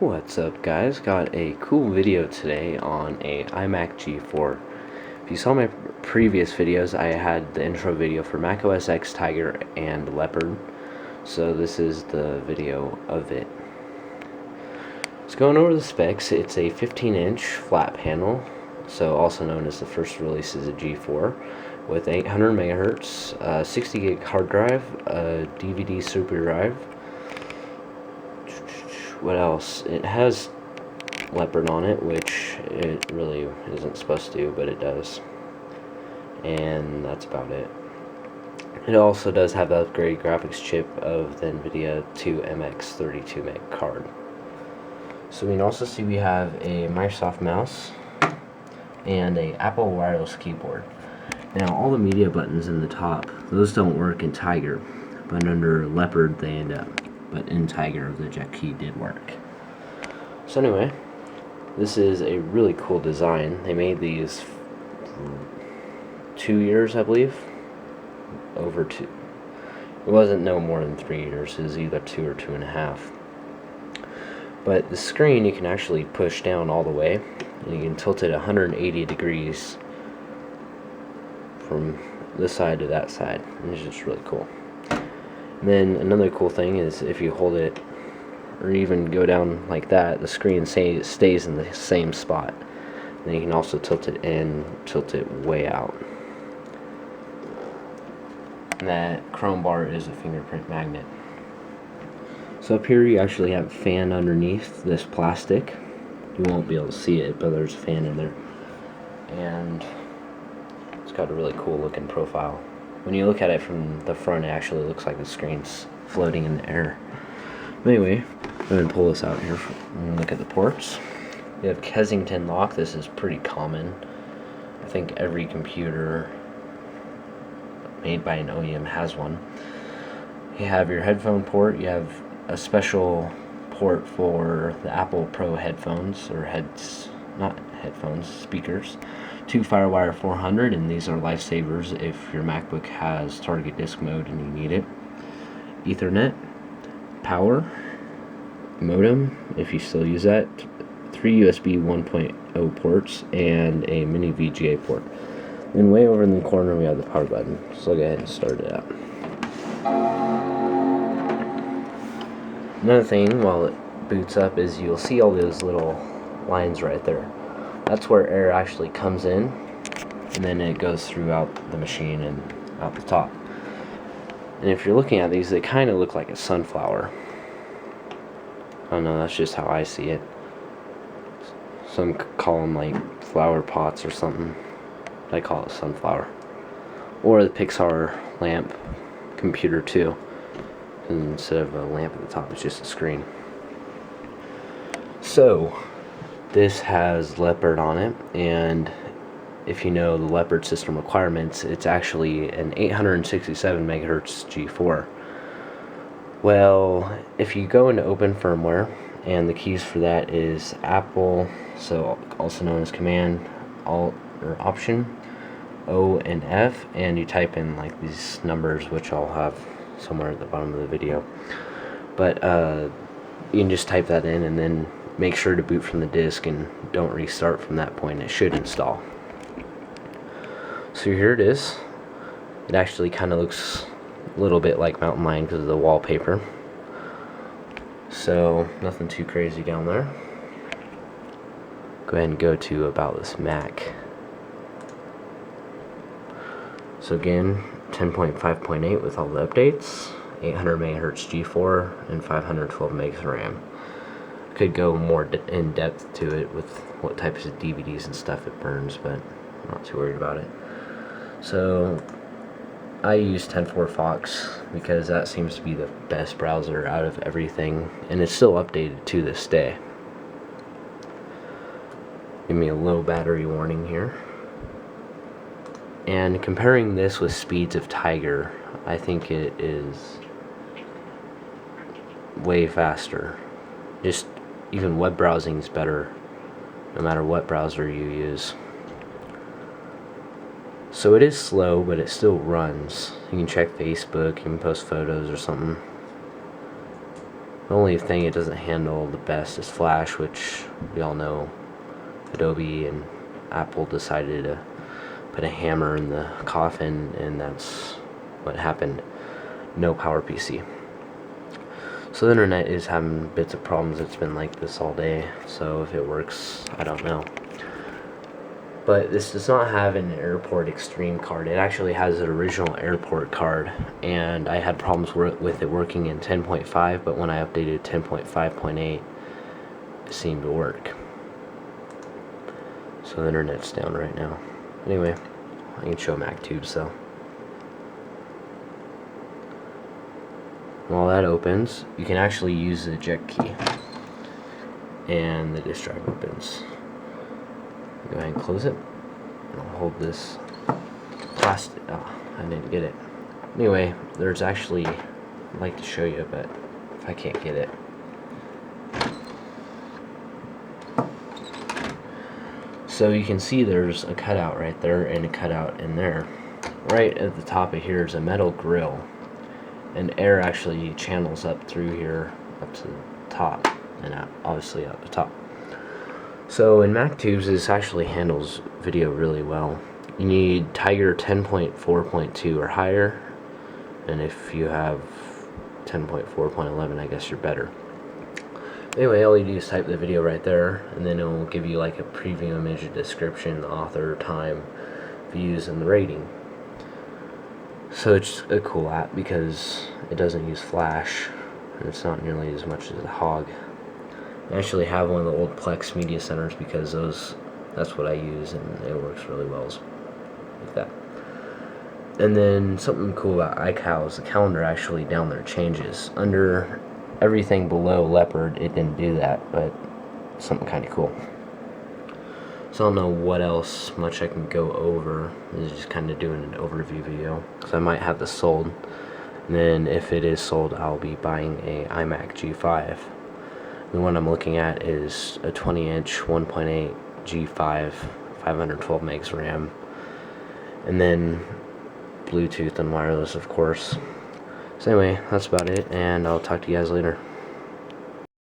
What's up, guys? Got a cool video today on a iMac G4. If you saw my previous videos, I had the intro video for Mac OS X, Tiger, and Leopard. So this is the video of it. It's going over the specs. It's a 15-inch flat panel, so also known as the first release as a G4, with 800 megahertz, 60 gig hard drive, a DVD super drive. What else? It has Leopard on it, which it really isn't supposed to, but it does. And that's about it. It also does have the upgrade graphics chip of the NVIDIA 2MX 32 meg card. So we can also see we have a Microsoft mouse and a Apple wireless keyboard. Now all the media buttons in the top, those don't work in Tiger, but under Leopard they end up. But in Tiger, the eject key did work. So anyway, this is a really cool design. They made these for 2 years, I believe. Over 2. It wasn't no more than 3 years. It was either 2 or 2.5. But the screen you can actually push down all the way, and you can tilt it 180 degrees from this side to that side. And it's just really cool. And then another cool thing is if you hold it or even go down like that, the screen stays in the same spot. And then you can also tilt it in, tilt it way out. And that chrome bar is a fingerprint magnet. So up here you actually have a fan underneath this plastic. You won't be able to see it, but there's a fan in there. And it's got a really cool looking profile. When you look at it from the front, it actually looks like the screen's floating in the air. But anyway, I'm going to pull this out here and look at the ports. We have Kensington lock. This is pretty common. I think every computer made by an OEM has one. You have your headphone port. You have a special port for the Apple Pro headphones, or not headphones, speakers. 2 FireWire 400, and these are lifesavers if your MacBook has target disk mode and you need it. Ethernet, power, modem if you still use that, 3 USB 1.0 ports, and a mini VGA port. Then way over in the corner we have the power button, so I'll go ahead and start it up. Another thing while it boots up is you'll see all those little lines right there. That's where air actually comes in, and then it goes throughout the machine and out the top. And if you're looking at these, they kind of look like a sunflower. I don't know, that's just how I see it. Some call them like flower pots or something. I call it sunflower. Or the Pixar lamp computer too. And instead of a lamp at the top, it's just a screen. So this has Leopard on it, and if you know the Leopard system requirements, it's actually an 867 megahertz G4. Well, if you go into Open Firmware, and the keys for that is Apple, so also known as Command, Alt, or Option, O and F, and you type in like these numbers, which I'll have somewhere at the bottom of the video. But you can just type that in and then make sure to boot from the disk and don't restart from that point. It should install. So here it is. It actually kind of looks a little bit like Mountain Lion because of the wallpaper. So nothing too crazy down there. Go ahead and go to About This Mac. So again, 10.5.8 with all the updates, 800 megahertz G4, and 512 megs of RAM. Could go more in depth to it with what types of DVDs and stuff it burns, but I'm not too worried about it. So I use 10.4 Fox because that seems to be the best browser out of everything, and it's still updated to this day. Give me a low battery warning here. And comparing this with speeds of Tiger, I think it is way faster. Just even web browsing is better no matter what browser you use. So it is slow, but it still runs. You can check Facebook, you can post photos or something. The only thing it doesn't handle the best is Flash, which we all know Adobe and Apple decided to put a hammer in the coffin, and that's what happened. No PowerPC. So the internet is having bits of problems. It's been like this all day, so if it works, I don't know. But this does not have an Airport Extreme card. It actually has an original Airport card, and I had problems with it working in 10.5, but when I updated 10.5.8, it seemed to work. So the internet's down right now. Anyway, I can show MacTubes though. While that opens, you can actually use the eject key, and the disk drive opens. Go ahead and close it. I'll hold this plastic. Oh, I didn't get it. Anyway, there's actually, I'd like to show you, but if I can't get it. So you can see there's a cutout right there and a cutout in there. Right at the top of here is a metal grill, and air actually channels up through here up to the top, and obviously out the top. So in MacTubes, this actually handles video really well. You need Tiger 10.4.2 or higher, and if you have 10.4.11, I guess you're better. Anyway, all you do is type the video right there, and then it will give you like a preview image, a description, the author, time, views, and the rating. So it's a cool app because it doesn't use Flash, and it's not nearly as much as a hog. I actually have one of the old Plex media centers because that's what I use, and it works really well like that. And then something cool about iCal is the calendar actually down there changes. Under everything below Leopard, it didn't do that, but something kind of cool. So I don't know what else much I can go over. This is just kind of doing an overview video, because I might have this sold. And then if it is sold, I'll be buying a iMac G5. The one I'm looking at is a 20-inch 1.8 G5, 512 megs RAM, and then Bluetooth and wireless, of course. So anyway, that's about it, and I'll talk to you guys later.